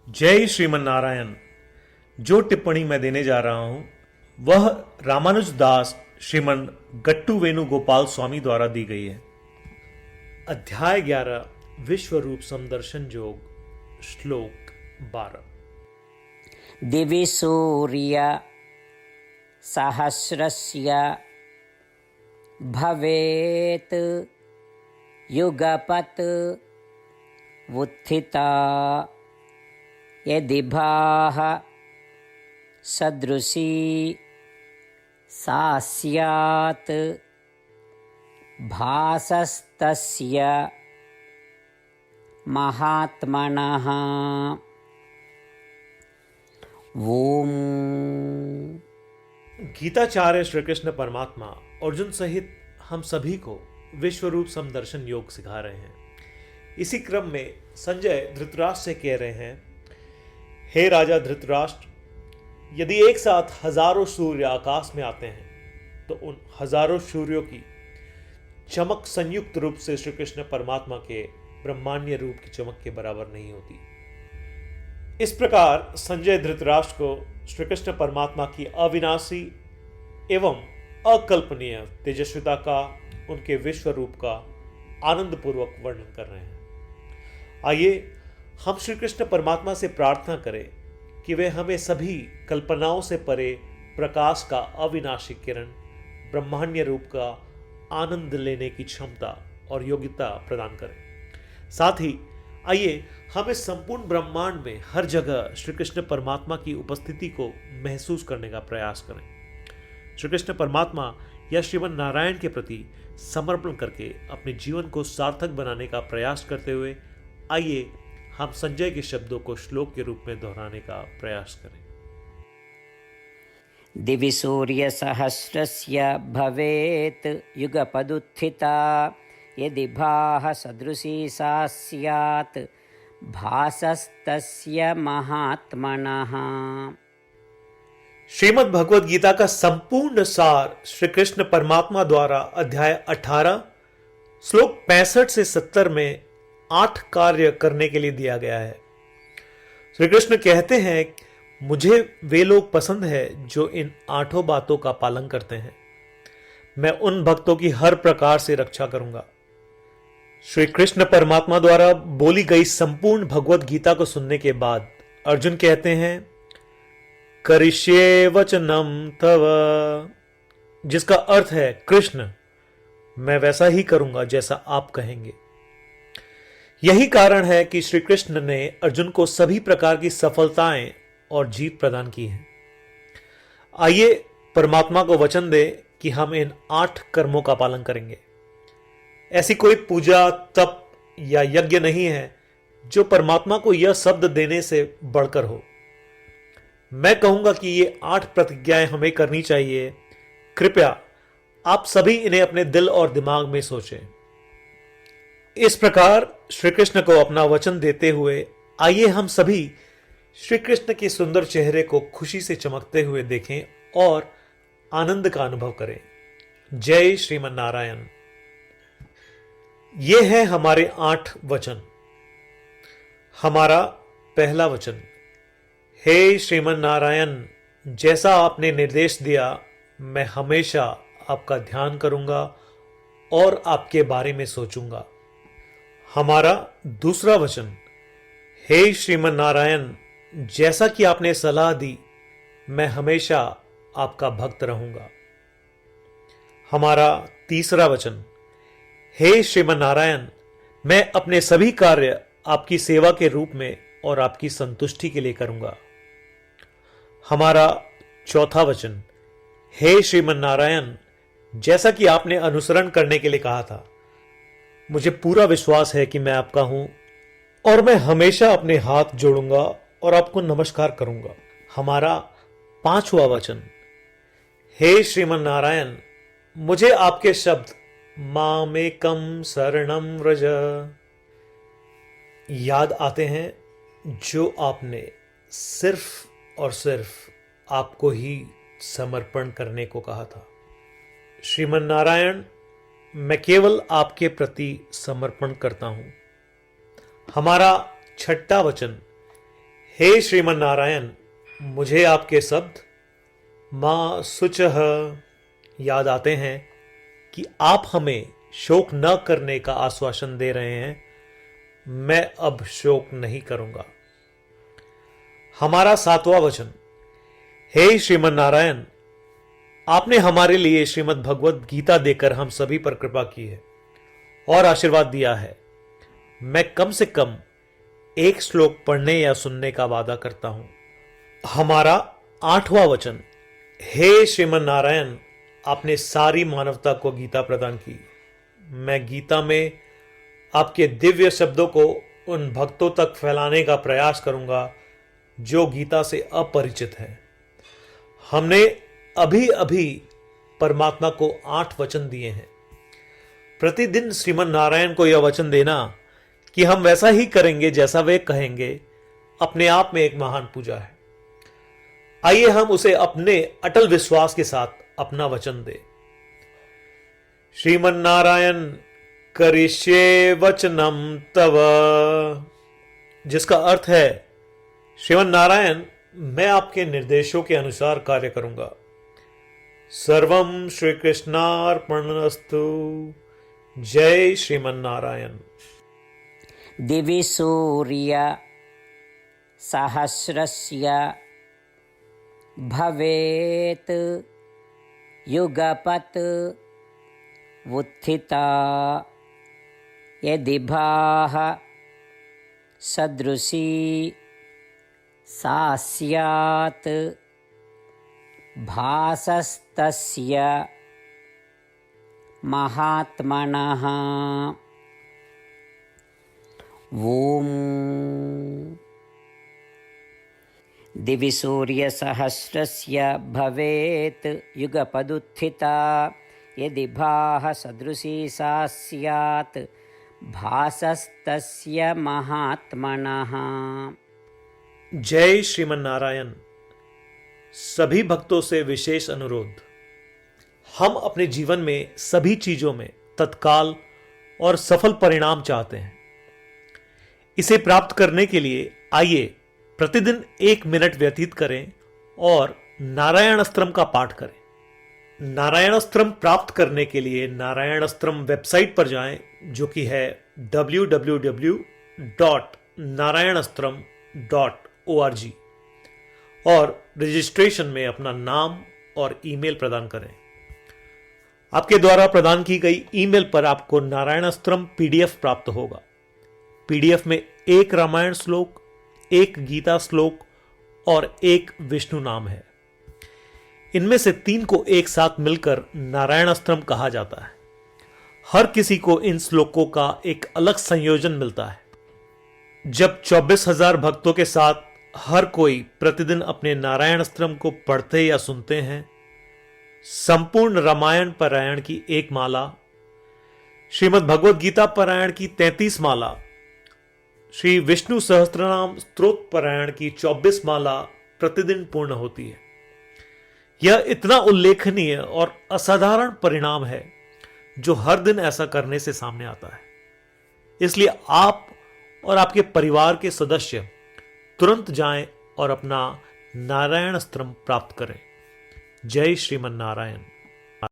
जय श्रीमन नारायण। जो टिप्पणी मैं देने जा रहा हूं वह रामानुज दास श्रीमन गट्टू वेणुगोपाल स्वामी द्वारा दी गई है। अध्याय 11 विश्व रूप समदर्शन योग श्लोक 12। दिवि सूर्य सहस्रस्य भवेत् युगपत् उत्थिता यदि भाः सदृशी सा स्यात् भासस्तस्य महात्मनः। ओम। गीताचार्य श्री कृष्ण परमात्मा अर्जुन सहित हम सभी को विश्व रूप समदर्शन योग सिखा रहे हैं। इसी क्रम में संजय धृतराष्ट्र से कह रहे हैं, हे राजा धृतराष्ट्र, यदि एक साथ हजारों सूर्य आकाश में आते हैं तो उन हजारों सूर्यों की चमक संयुक्त रूप से श्री कृष्ण परमात्मा के ब्रह्मांडीय रूप की चमक के बराबर नहीं होती। इस प्रकार संजय धृतराष्ट्र को श्री कृष्ण परमात्मा की अविनाशी एवं अकल्पनीय तेजस्विता का, उनके विश्व रूप का आनंद पूर्वक वर्णन कर रहे हैं। आइए हम श्री कृष्ण परमात्मा से प्रार्थना करें कि वे हमें सभी कल्पनाओं से परे प्रकाश का अविनाशी किरण, ब्रह्मांडीय रूप का आनंद लेने की क्षमता और योग्यता प्रदान करें। साथ ही आइए हम इस संपूर्ण ब्रह्मांड में हर जगह श्री कृष्ण परमात्मा की उपस्थिति को महसूस करने का प्रयास करें। श्री कृष्ण परमात्मा या श्रीमन नारायण के प्रति समर्पण करके अपने जीवन को सार्थक बनाने का प्रयास करते हुए आइए हम संजय के शब्दों को श्लोक के रूप में दोहराने का प्रयास करें। दिवि सूर्य सहस्रस्य भवेत् युगपदुत्थिता यदि भाः सदृशी सा स्यात् भासस्तस्य महात्मनः। श्रीमद् भगवद गीता का संपूर्ण सार श्री कृष्ण परमात्मा द्वारा अध्याय 18 श्लोक 65 से 70 में 8 कार्य करने के लिए दिया गया है। श्री कृष्ण कहते हैं, मुझे वे लोग पसंद है जो इन 8 बातों का पालन करते हैं। मैं उन भक्तों की हर प्रकार से रक्षा करूंगा। श्री कृष्ण परमात्मा द्वारा बोली गई संपूर्ण भगवद गीता को सुनने के बाद अर्जुन कहते हैं, करिष्ये वचनम तव, जिसका अर्थ है, कृष्ण मैं वैसा ही करूंगा जैसा आप कहेंगे। यही कारण है कि श्री कृष्ण ने अर्जुन को सभी प्रकार की सफलताएं और जीत प्रदान की है। आइए परमात्मा को वचन दे कि हम इन 8 कर्मों का पालन करेंगे। ऐसी कोई पूजा, तप या यज्ञ नहीं है जो परमात्मा को यह शब्द देने से बढ़कर हो। मैं कहूंगा कि ये 8 प्रतिज्ञाएं हमें करनी चाहिए। कृपया आप सभी इन्हें अपने दिल और दिमाग में सोचें। इस प्रकार श्री कृष्ण को अपना वचन देते हुए आइए हम सभी श्री कृष्ण के सुंदर चेहरे को खुशी से चमकते हुए देखें और आनंद का अनुभव करें। जय श्रीमन नारायण। ये है हमारे 8 वचन। हमारा पहला वचन, हे श्रीमन नारायण, जैसा आपने निर्देश दिया मैं हमेशा आपका ध्यान करूंगा और आपके बारे में सोचूंगा। हमारा दूसरा वचन, हे श्रीमन नारायण, जैसा कि आपने सलाह दी मैं हमेशा आपका भक्त रहूंगा। हमारा तीसरा वचन, हे श्रीमन नारायण, मैं अपने सभी कार्य आपकी सेवा के रूप में और आपकी संतुष्टि के लिए करूंगा। हमारा चौथा वचन, हे श्रीमन नारायण, जैसा कि आपने अनुसरण करने के लिए कहा था, मुझे पूरा विश्वास है कि मैं आपका हूं और मैं हमेशा अपने हाथ जोड़ूंगा और आपको नमस्कार करूंगा। हमारा पांचवा वचन, हे श्रीमन नारायण, मुझे आपके शब्द मामेकम शरणम व्रज याद आते हैं, जो आपने सिर्फ और सिर्फ आपको ही समर्पण करने को कहा था। श्रीमन नारायण, मैं केवल आपके प्रति समर्पण करता हूं। हमारा छठा वचन, हे श्रीमन नारायण, मुझे आपके शब्द माँ शुचः याद आते हैं कि आप हमें शोक न करने का आश्वासन दे रहे हैं। मैं अब शोक नहीं करूंगा। हमारा 7वां वचन। हे श्रीमन नारायण, आपने हमारे लिए श्रीमद् भगवद गीता देकर हम सभी पर कृपा की है और आशीर्वाद दिया है। मैं कम से कम एक श्लोक पढ़ने या सुनने का वादा करता हूं। हमारा 8वां वचन। हे श्रीमन नारायण, आपने सारी मानवता को गीता प्रदान की। मैं गीता में आपके दिव्य शब्दों को उन भक्तों तक फैलाने का प्रयास करूंगा जो गीता से अपरिचित हैं। हमने अभी अभी परमात्मा को 8 वचन दिए हैं। प्रतिदिन श्रीमन नारायण को यह वचन देना कि हम वैसा ही करेंगे जैसा वे कहेंगे, अपने आप में एक महान पूजा है। आइए हम उसे अपने अटल विश्वास के साथ अपना वचन दें। श्रीमन नारायण करिष्ये वचनम तव, जिसका अर्थ है श्रीमन नारायण, मैं आपके निर्देशों के अनुसार कार्य करूंगा। सर्वम श्री कृष्णार्पणमस्तु। जय श्रीमन नारायण। दिवि सूर्य सहस्रस्य भवेत् युगपत् उत्थिता यदि भाः सदृशी सा स्यात् भासस्तस्य महात्मनः। ॐ दिवि सूर्यसहस्रस्य भवेत् युगपदुत्थिता यदि भाः सदृशी सा स्यात् भासस्तस्य महात्मनः। जय श्रीमन नारायण। सभी भक्तों से विशेष अनुरोध। हम अपने जीवन में सभी चीजों में तत्काल और सफल परिणाम चाहते हैं। इसे प्राप्त करने के लिए आइए प्रतिदिन 1 मिनट व्यतीत करें और नारायण अस्त्रम का पाठ करें। नारायण अस्त्रम प्राप्त करने के लिए नारायण अस्त्रम वेबसाइट पर जाएं, जो कि है www.narayanastram.org, और रजिस्ट्रेशन में अपना नाम और ईमेल प्रदान करें। आपके द्वारा प्रदान की गई ईमेल पर आपको नारायण अस्त्रम पीडीएफ प्राप्त होगा। पीडीएफ में 1 रामायण श्लोक, 1 गीता श्लोक और 1 विष्णु नाम है। इनमें से 3 को एक साथ मिलकर नारायण अस्त्रम कहा जाता है। हर किसी को इन श्लोकों का एक अलग संयोजन मिलता है। जब 24,000 भक्तों के साथ हर कोई प्रतिदिन अपने नारायण अस्त्रम को पढ़ते या सुनते हैं, संपूर्ण रामायण पारायण की 1 माला, श्रीमद् भगवद गीता पारायण की 33 माला, श्री विष्णु सहस्त्रनाम स्तोत्र पारायण की 24 माला प्रतिदिन पूर्ण होती है। यह इतना उल्लेखनीय और असाधारण परिणाम है जो हर दिन ऐसा करने से सामने आता है। इसलिए आप और आपके परिवार के सदस्य तुरंत जाएं और अपना नारायण अस्त्रम प्राप्त करें। जय श्रीमन नारायण।